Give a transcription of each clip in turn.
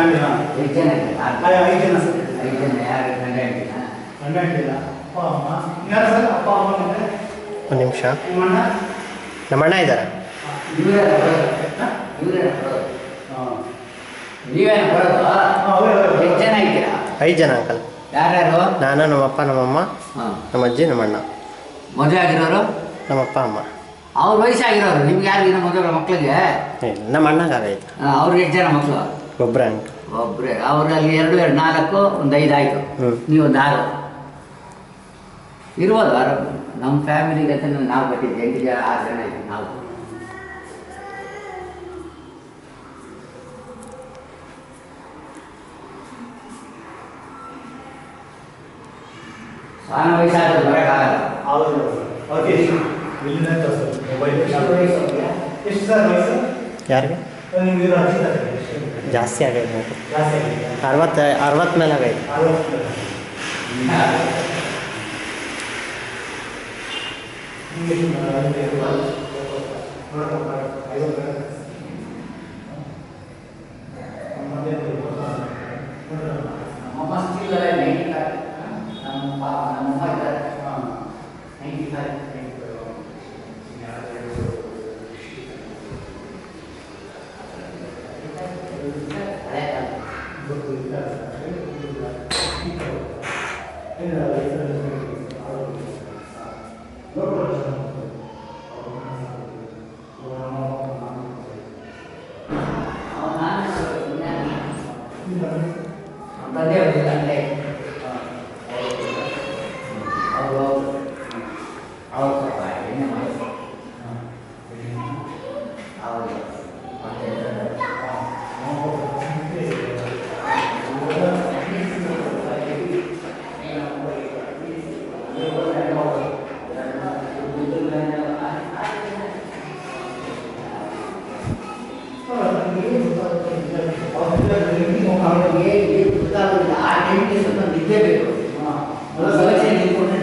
ಐದು ಜನ ಯಾರು ಗಂಡ ಹೆಂಡತಿನ ಅಪ್ಪ ಅಮ್ಮ ಯಾರು ಸರ್ ಅಪ್ಪ ಅಮ್ಮ ಅಂದರೆ ಒಂದು ನಿಮಿಷ. ನಿಮ್ಮಣ್ಣ ನಮ್ಮಣ್ಣ ಇದ್ದಾರೆ. ನೀವೇನು ಬರೋದು? ಎಷ್ಟು ಜನ ಇದ್ದೀರಾ? 5 ಜನ ಅಂಕಲ್. ಯಾರ್ಯಾರು? ನಾನು, ನಮ್ಮಪ್ಪ, ನಮ್ಮಮ್ಮ, ನಮ್ಮ ಅಜ್ಜಿ, ನಮ್ಮಣ್ಣ. ಮದುವೆ ಆಗಿರೋರು? ನಮ್ಮಪ್ಪ ಅಮ್ಮ. ಅವ್ರ ವಯಸ್ಸಾಗಿರೋರು. ನಿಮ್ಗೆ ಯಾರಿಗಿನ ಮದುವೆ ಮಕ್ಕಳಿಗೆ? ನಮ್ಮ ಅಣ್ಣಗಾಗೈತೆ. ಅವ್ರಿಗೆ ಎಷ್ಟು ಜನ ಮಕ್ಕಳು? ಒಬ್ಬರೇ ಅಂಕಲ್. ಒಬ್ಬರೇ. ಅವರಲ್ಲಿ 2, 4, ಒಂದು 5 ಆಯಿತು. ನೀವೊಂದು 6 ಇರ್ಬೋದು. ನಮ್ಮ ಫ್ಯಾಮಿಲಿಗೆ ಅಂತ ನಾವು ಕಟ್ಟಿದ್ದೆ 8 ಜನ 6 ಜನ ಇದ್ದೀವಿ ನಾವು. ಸಾನ ವಯಸ್ಸಾದ್ರೆ ಬರೋಕ್ಕಾಗಲ್ಲ. ಎಷ್ಟು ಸರ್ ವಯಸ್ಸು? ಯಾರಿಗೆ? ಜಾಸ್ತಿ ಆಗೈತೆ. 60 ಮೇಲೆ ಆಗೈತೆ. ನಮ್ಮಮ್ಮ ಸ್ಟಿಲ್ 95. ನಮ್ಮಮ್ಮ ಇದ್ದಾರೆ 95. ನಿದ್ದೆ ಬೇಕು.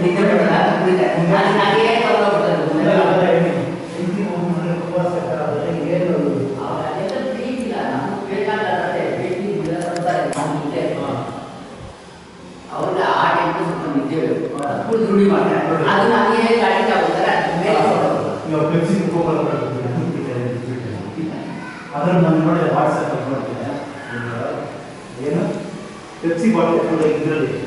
ನಿದ್ದೆ ಬೇಡ. ಅವ್ರಿಗೆ ಆ ಟೈಮ್ಗೆ ಸ್ವಲ್ಪ ನಿದ್ದೆ ಬೇಕು. ದುಡಿ ಮಾಡ್ತಾರೆ. ಅದು ನನಗೆ ಹೇಗೆ ಅಡಿಕ್ಟ್ ಆಗುತ್ತಾರೆ ಅದನ್ನು ನಾನು ನೋಡಿ ವಾಟ್ಸಪ್ ಮಾಡ್ತೀನಿ. ಏನು ಪೆಪ್ಸಿ ಬಾಟಲ್ ಕೂಡ ಇದರಲ್ಲಿ